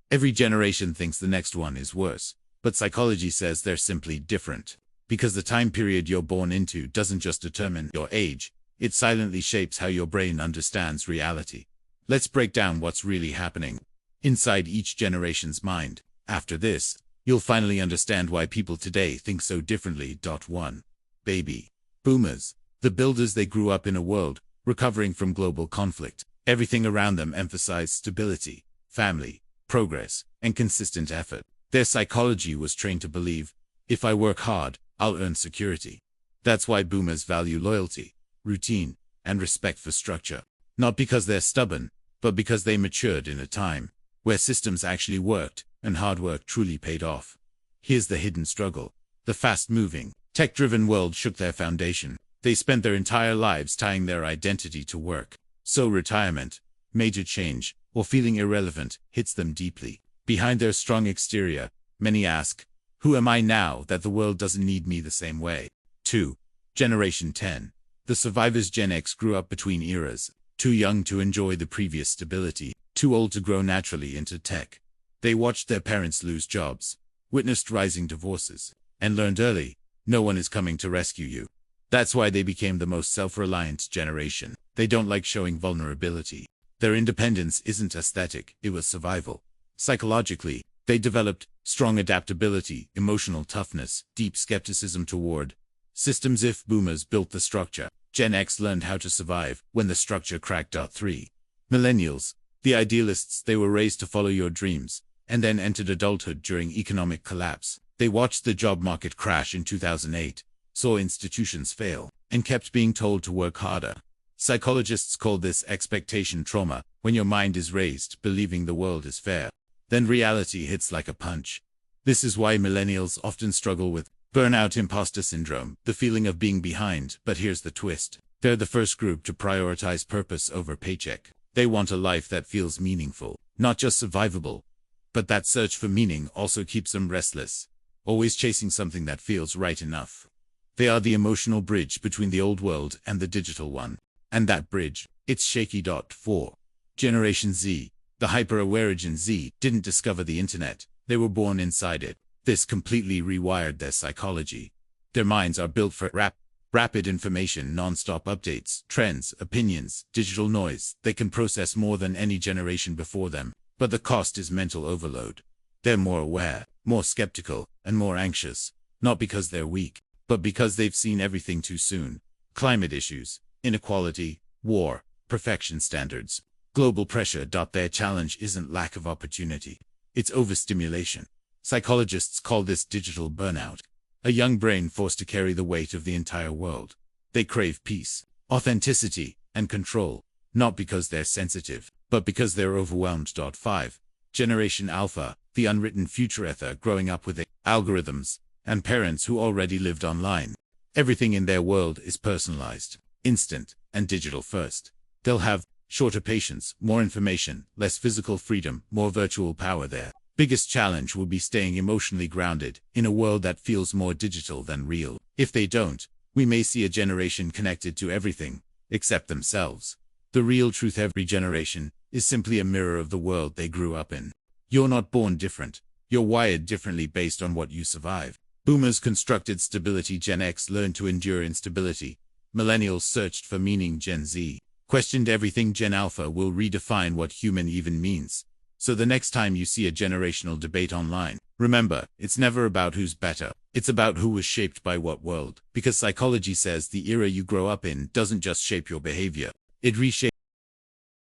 Every generation thinks the next one is worse, but psychology says they're simply different. Because the time period you're born into doesn't just determine your age, it silently shapes how your brain understands reality. Let's break down what's really happening inside each generation's mind. After this, you'll finally understand why people today think so differently. 1. Baby boomers. The builders. They grew up in a world recovering from global conflict. Everything around them emphasized stability, family, progress, and consistent effort. Their psychology was trained to believe, if I work hard, I'll earn security. That's why boomers value loyalty, routine, and respect for structure. Not because they're stubborn, but because they matured in a time where systems actually worked and hard work truly paid off. Here's the hidden struggle. The fast-moving, tech-driven world shook their foundation. They spent their entire lives tying their identity to work. So retirement, major change, or feeling irrelevant hits them deeply. Behind their strong exterior, many ask, who am I now that the world doesn't need me the same way? 2. Generation 10. The survivors. Gen X grew up between eras, too young to enjoy the previous stability, too old to grow naturally into tech. They watched their parents lose jobs, witnessed rising divorces, and learned early, no one is coming to rescue you. That's why they became the most self-reliant generation. They don't like showing vulnerability. Their independence isn't aesthetic, it was survival. Psychologically, they developed strong adaptability, emotional toughness, deep skepticism toward systems. If boomers built the structure, Gen X learned how to survive when the structure cracked. 3. Millennials. The idealists. They were raised to follow your dreams, and then entered adulthood during economic collapse. They watched the job market crash in 2008, saw institutions fail, and kept being told to work harder. Psychologists call this expectation trauma, when your mind is raised believing the world is fair. Then reality hits like a punch. This is why millennials often struggle with burnout, imposter syndrome, the feeling of being behind. But here's the twist. They're the first group to prioritize purpose over paycheck. They want a life that feels meaningful, not just survivable. But that search for meaning also keeps them restless, always chasing something that feels right enough. They are the emotional bridge between the old world and the digital one. And that bridge, it's shaky. 4. Generation Z. The hyper-aware Gen Z didn't discover the internet, they were born inside it. This completely rewired their psychology. Their minds are built for rapid information, non-stop updates, trends, opinions, digital noise. They can process more than any generation before them, but the cost is mental overload. They're more aware, more skeptical, and more anxious, not because they're weak, but because they've seen everything too soon. Climate issues, inequality, war, perfection standards, global pressure. Their challenge isn't lack of opportunity, it's overstimulation. Psychologists call this digital burnout, a young brain forced to carry the weight of the entire world. They crave peace, authenticity, and control, not because they're sensitive, but because they're overwhelmed. 5. Generation Alpha. The unwritten future ether. Growing up with algorithms and parents who already lived online. Everything in their world is personalized, instant, and digital first. They'll have shorter patience, more information, less physical freedom, more virtual power. Their biggest challenge will be staying emotionally grounded in a world that feels more digital than real. If they don't, we may see a generation connected to everything except themselves. The real truth: every generation is simply a mirror of the world they grew up in. You're not born different, you're wired differently based on what you survive. Boomers constructed stability, Gen X learned to endure instability, Millennials searched for meaning, Gen Z questioned everything, Gen Alpha will redefine what human even means. So the next time you see a generational debate online, remember, it's never about who's better, it's about who was shaped by what world. Because psychology says the era you grow up in doesn't just shape your behavior, it reshapes